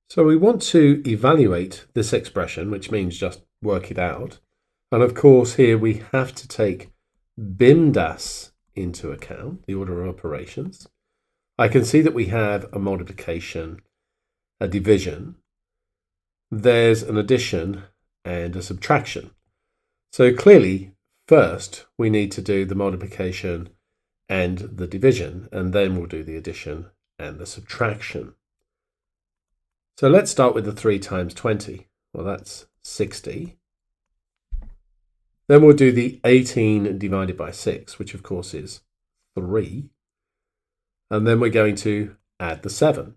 So we want to evaluate this expression, which means just work it out. And of course, here we have to take BIMDAS into account, the order of operations. I can see that we have a multiplication, a division. There's an addition and a subtraction. So clearly, first, we need to do the multiplication and the division, and then we'll do the addition and the subtraction. So let's start with the 3 times 20. Well, that's 60. Then we'll do the 18 divided by 6, which of course is 3. And then we're going to add the 7.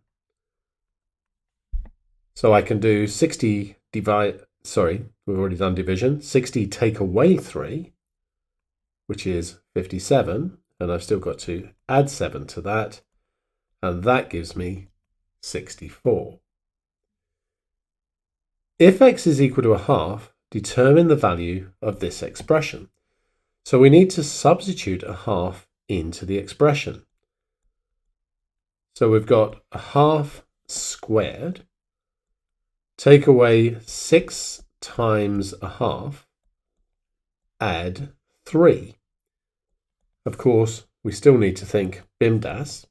So I can do 60 divide, sorry, we've already done division. 60 take away 3, which is 57. And I've still got to add 7 to that. And that gives me 64. If x is equal to a half, determine the value of this expression. So we need to substitute a half into the expression. So we've got a half squared, take away 6 times a half, add 3. Of course, we still need to think BIMDAS.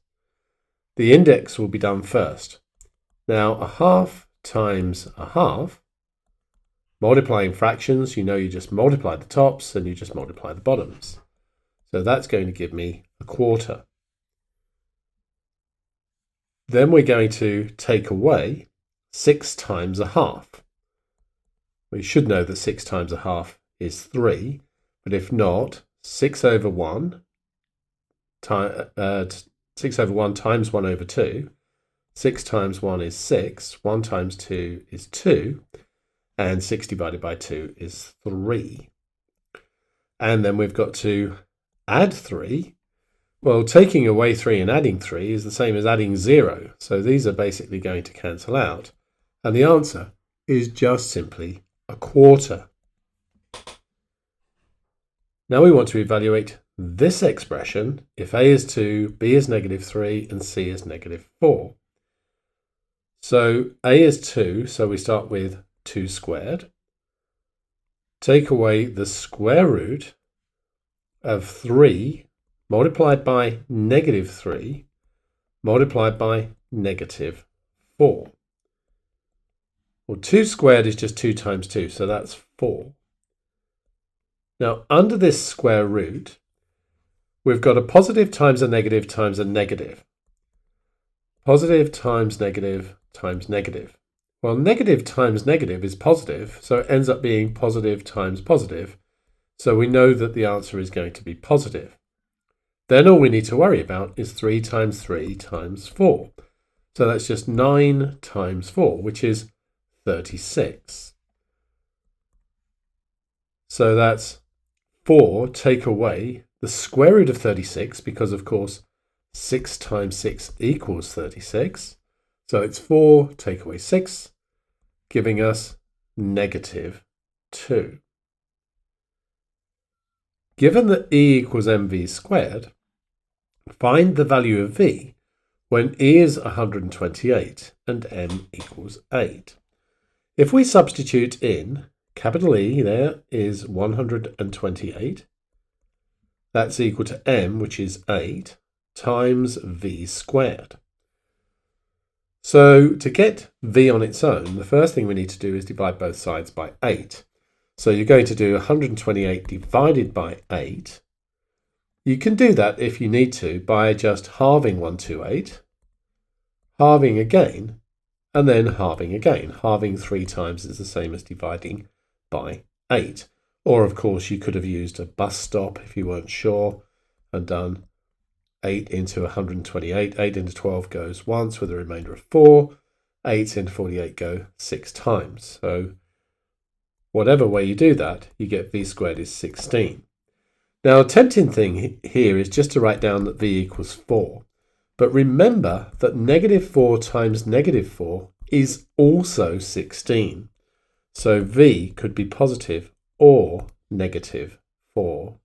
The index will be done first. Now, a half times a half, multiplying fractions, you know you just multiply the tops and you just multiply the bottoms. So that's going to give me a quarter. Then we're going to take away 6 times a half. We should know that 6 times a half is 3, but if not, 6 over 1 times 1 over 2. 6 times 1 is 6, 1 times 2 is 2, and 6 divided by 2 is 3. And then we've got to add 3. Well, taking away 3 and adding 3 is the same as adding 0, so these are basically going to cancel out. And the answer is just simply a quarter. Now we want to evaluate this expression if a is 2, b is -3, and c is -4. So a is 2, so we start with 2 squared. Take away the square root of 3 multiplied by -3 multiplied by -4. Well, 2 squared is just 2 times 2, so that's 4. Now, under this square root, we've got a positive times a negative times a negative. Positive times negative times negative. Well, negative times negative is positive, so it ends up being positive times positive. So we know that the answer is going to be positive. Then all we need to worry about is 3 times 3 times 4. So that's just 9 times 4, which is 36. So that's 4 take away the square root of 36, because of course 6 times 6 equals 36. So it's 4 take away 6, giving us -2. Given that E equals mv squared, find the value of V when E is 128 and m equals 8. If we substitute in capital E, there is 128. That's equal to m, which is 8, times v squared. So to get v on its own, the first thing we need to do is divide both sides by 8. So you're going to do 128 divided by 8. You can do that if you need to by just halving 128, halving again, and then halving again. Halving 3 times is the same as dividing by 8. Or, of course, you could have used a bus stop if you weren't sure and done 8 into 128. 8 into 12 goes once with a remainder of 4. 8 into 48 go 6 times. So whatever way you do that, you get v squared is 16. Now, a tempting thing here is just to write down that v equals 4. But remember that -4 times -4 is also 16. So v could be positive or -4.